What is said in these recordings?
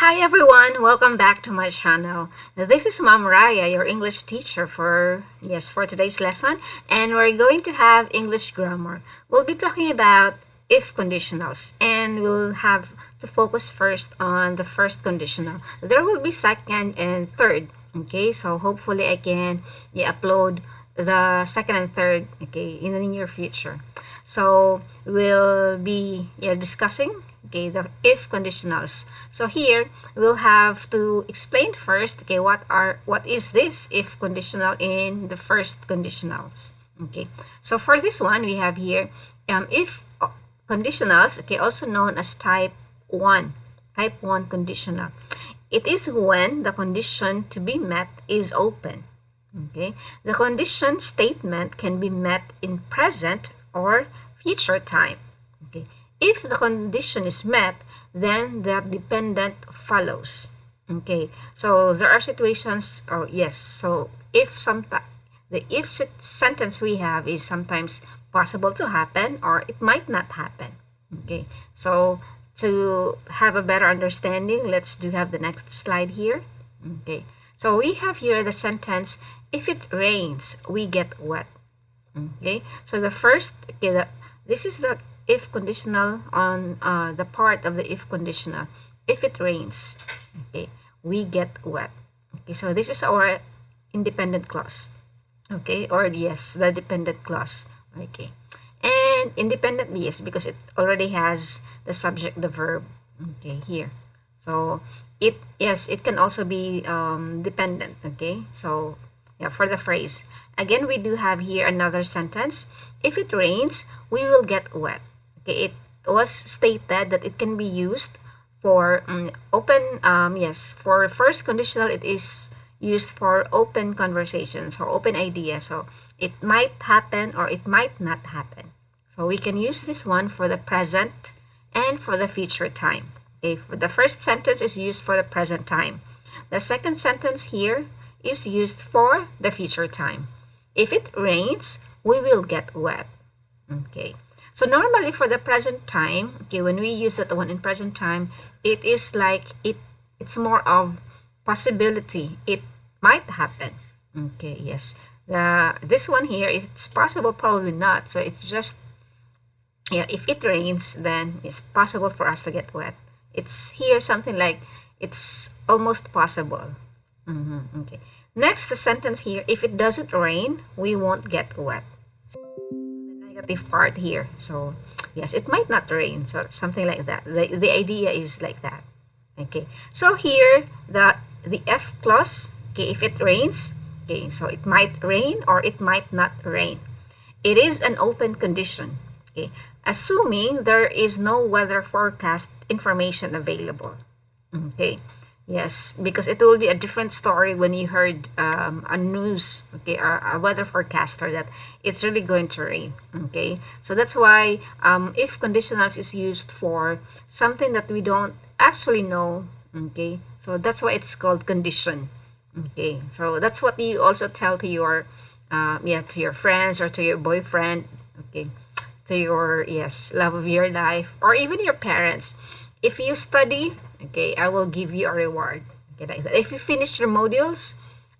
Hi everyone, welcome back to my channel. This is Ma'am Raya, your English teacher for today's lesson, and we're going to have English grammar. We'll be talking about if conditionals, and we'll have to focus first on the first conditional. There will be second and third. Okay, so hopefully I can upload the second and third in the near future. So we'll be discussing the if conditionals. So here we'll have to explain first what is this if conditional in the first conditionals. Okay, so for this one we have here if conditionals, also known as type 1 conditional. It is when the condition to be met is open. Okay, the condition statement can be met in present or future time. Okay, if the condition is met, then the dependent follows. Okay, so there are situations. So the if sentence we have is sometimes possible to happen or it might not happen. Okay, so to have a better understanding, let's have the next slide here. Okay, so we have here the sentence, if it rains, we get wet. Okay, so the first, this is the if conditional on the part of the if conditional. If it rains, okay, we get wet. Okay, so this is our independent clause. Okay, or yes, the dependent clause. Okay, and independent, yes, because it already has the subject, the verb. Okay, here. So it can also be dependent. Okay, so for the phrase. Again, we do have here another sentence. If it rains, we will get wet. Okay, it was stated that it can be used for open, for first conditional, it is used for open conversations or open idea. So it might happen or it might not happen. So we can use this one for the present and for the future time. Okay, the first sentence is used for the present time. The second sentence here is used for the future time. If it rains, we will get wet. Okay, so normally for the present time, when we use that one in present time, it is like it's more of possibility. It might happen. Okay, yes. This one here, it's possible, probably not. So it's just, if it rains, then it's possible for us to get wet. It's here something like it's almost possible. Okay. Next, the sentence here, if it doesn't rain, we won't get wet. So the negative part here. So yes, it might not rain. So something like that. The idea is like that. Okay. So here, the F clause, okay, if it rains, okay, so it might rain or it might not rain. It is an open condition. Okay. Assuming there is no weather forecast information available. Okay. Yes, because it will be a different story when you heard a news, a weather forecaster that it's really going to rain. Okay, so that's why if conditionals is used for something that we don't actually know. Okay, so that's why it's called condition. Okay, so that's what you also tell to your to your friends or to your boyfriend. Okay, to your love of your life or even your parents. If you study, okay, I will give you a reward. Okay, like that. If you finish your modules,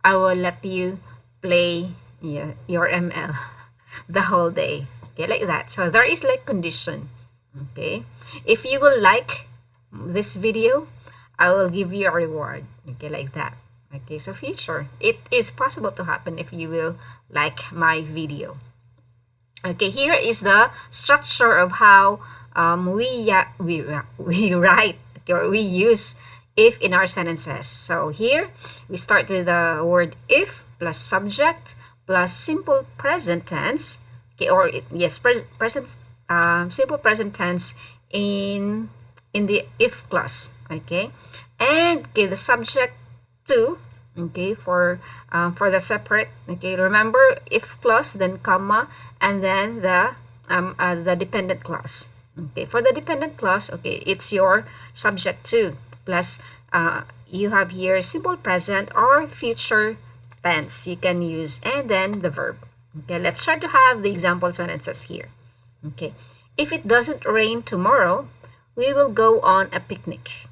I will let you play your ML the whole day. Okay, like that. So there is like condition. Okay, if you will like this video, I will give you a reward. Okay, like that. Okay, so future, it is possible to happen if you will like my video. Okay, here is the structure of how we write or we use if in our sentences. So here we start with the word if plus subject plus simple present tense. Okay, or present simple present tense in the if clause. Okay, and the subject to. Okay, for the separate. Okay, remember if clause, then comma, and then the dependent clause. Okay, for the dependent clause, okay, it's your subject to plus you have here simple present or future tense you can use, and then the verb. Okay, let's try to have the example sentences here. Okay, if it doesn't rain tomorrow, we will go on a picnic.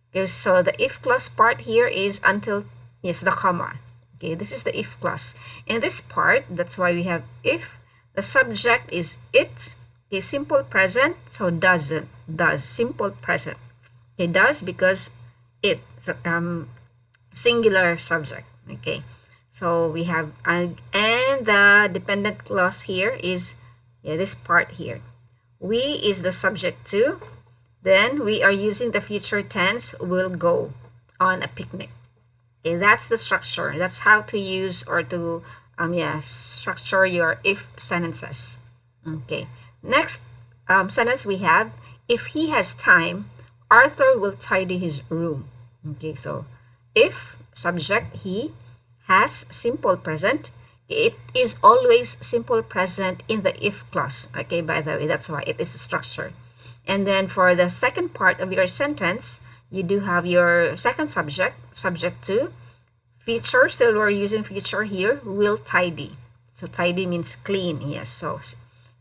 Okay, so the if clause part here is until, yes, the comma. Okay, this is the if clause. In this part, that's why we have if. The subject is it. Okay, simple present, so doesn't, does, simple present. Okay, does because it, so, singular subject. Okay, so we have, and the dependent clause here is, yeah, this part here. We is the subject to, then we are using the future tense, will go on a picnic. Okay, that's the structure. That's how to use or to structure your if sentences. Okay, next sentence we have, if he has time, Arthur will tidy his room. Okay, so if subject he, has simple present, it is always simple present in the if clause. Okay, by the way, that's why it is a structure. And then for the second part of your sentence, you do have your second subject, subject to, feature, still we're using feature here, will tidy. So tidy means clean, yes, so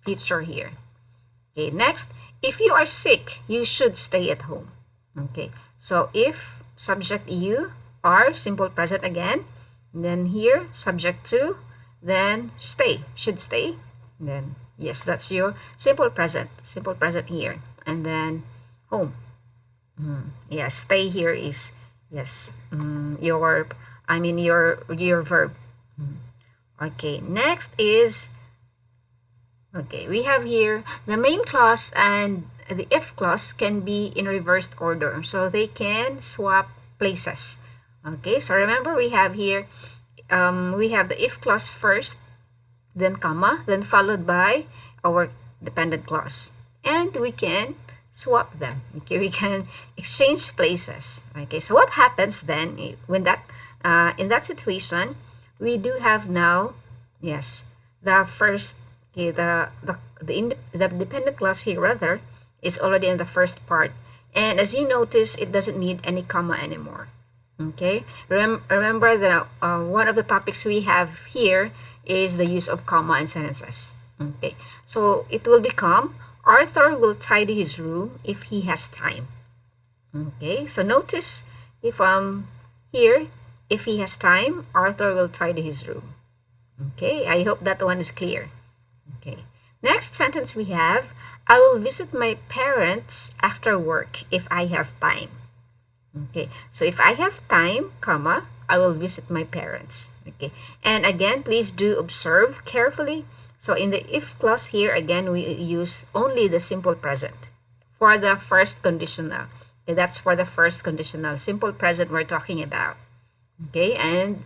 feature here. Okay, next, if you are sick, you should stay at home. Okay, so if subject you, are simple present again, then here subject to, then stay, should stay, then yes, that's your simple present here, and then home. Yes, stay here is, yes, your, I mean your verb. Okay, next is, okay, we have here the main clause and the if clause can be in reversed order, so they can swap places. Okay, so remember we have here, we have the if clause first, then comma, then followed by our dependent clause, and we can swap them. Okay, we can exchange places. Okay, so what happens then when that in that situation, we do have now, yes, the first, okay, the dependent clause here rather is already in the first part, and as you notice, it doesn't need any comma anymore. Okay, remember the one of the topics we have here is the use of comma in sentences. Okay, so it will become, Arthur will tidy his room if he has time. Okay, so notice if here, if he has time, Arthur will tidy his room. Okay, I hope that one is clear. Okay, next sentence we have, I will visit my parents after work if I have time. Okay, so if I have time, comma, I will visit my parents. Okay, and again, please do observe carefully. So in the if clause here, again, we use only the simple present for the first conditional. Okay, that's for the first conditional. Simple present we're talking about. Okay, and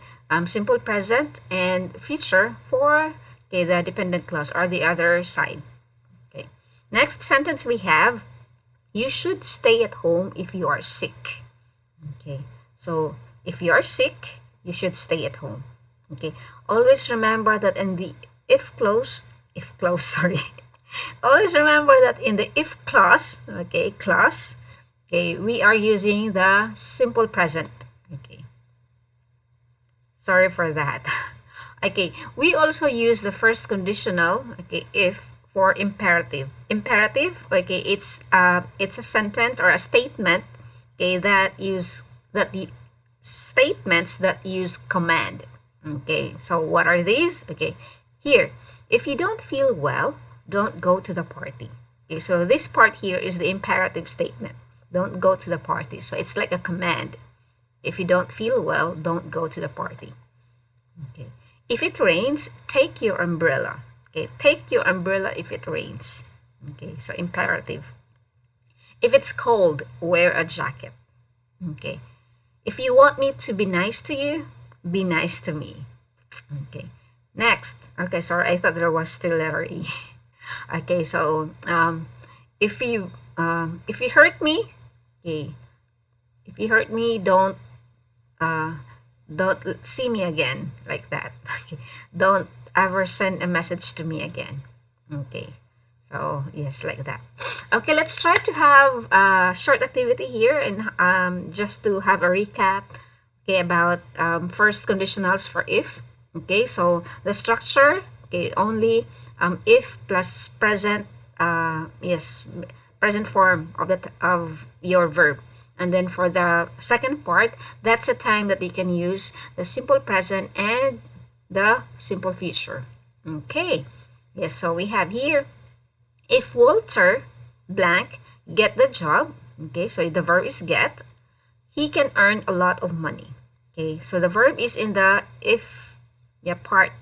simple present and future for, okay, the dependent clause or the other side. Okay, next sentence we have, you should stay at home if you are sick. Okay, so if you are sick, you should stay at home. Okay, always remember that in the if clause, sorry, always remember that in the if clause, okay, clause, okay, we are using the simple present. Okay, sorry for that. Okay, we also use the first conditional, okay, if, for imperative. Imperative, okay, it's a sentence or a statement, okay, that the statements that use command. Okay, so what are these? Okay, here, if you don't feel well, don't go to the party. Okay, so this part here is the imperative statement. Don't go to the party. So it's like a command. If you don't feel well, don't go to the party. Okay, if it rains, take your umbrella. Okay, take your umbrella if it rains. Okay, so imperative. If it's cold, wear a jacket. Okay, if you want me to be nice to you, be nice to me. Okay, next. Okay, sorry, I thought there was still letter E. Okay, so if you hurt me, okay, if you hurt me, don't see me again, like that. Okay, don't ever send a message to me again. Okay, so yes, like that. Okay, let's try to have a short activity here, and just to have a recap, okay, about first conditionals for if. Okay, so the structure, okay, only if plus present, yes, present form of your verb. And then for the second part, that's a time that you can use the simple present and the simple future. Okay. Yes, so we have here, if Walter blank get the job, okay, so the verb is get, he can earn a lot of money. Okay, so the verb is in the if, yeah, part.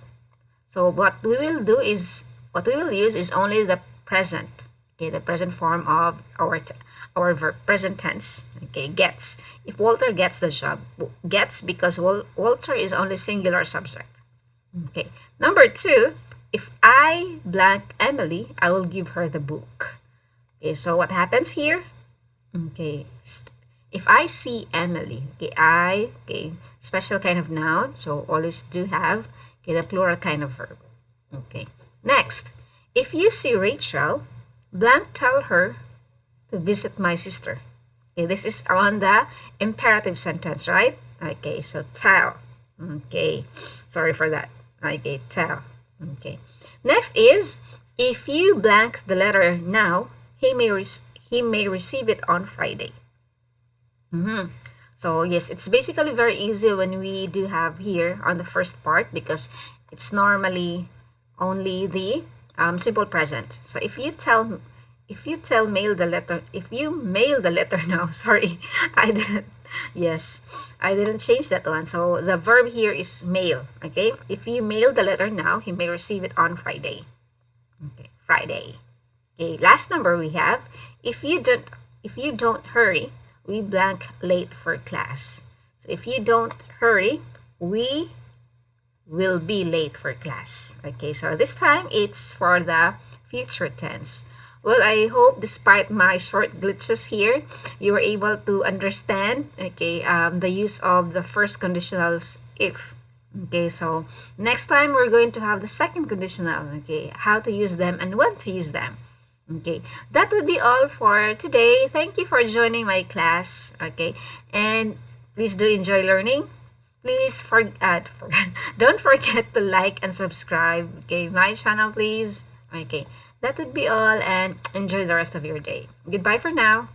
So what we will use is only the present. Okay, the present form of our verb, present tense. Okay, gets. If Walter gets the job, gets because Walter is only singular subject. Okay, number two, if I blank Emily, I will give her the book. Okay, so what happens here? Okay, if I see Emily, okay, special kind of noun, so always do have, okay, the plural kind of verb. Okay, next, if you see Rachel, blank tell her to visit my sister. Okay, this is on the imperative sentence, right? Okay, so tell. Okay, sorry for that. Okay, tell. Okay, next is, if you blank the letter now, he may receive it on Friday. So yes, it's basically very easy when we do have here on the first part, because it's normally only the simple present. So if you mail the letter, if you mail the letter now, sorry, I didn't, yes, I didn't change that one. So the verb here is mail. Okay, if you mail the letter now, he may receive it on Friday. Okay, Friday. Okay, last number we have, if you don't hurry, we blank late for class. So if you don't hurry, we will be late for class. Okay, so this time it's for the future tense. Well, I hope despite my short glitches here, you were able to understand, okay, the use of the first conditionals if. Okay, so next time we're going to have the second conditional, okay, how to use them and when to use them. Okay, that would be all for today. Thank you for joining my class. Okay, and please do enjoy learning. Please don't forget to like and subscribe. Okay, my channel, please. Okay, that would be all, and enjoy the rest of your day. Goodbye for now.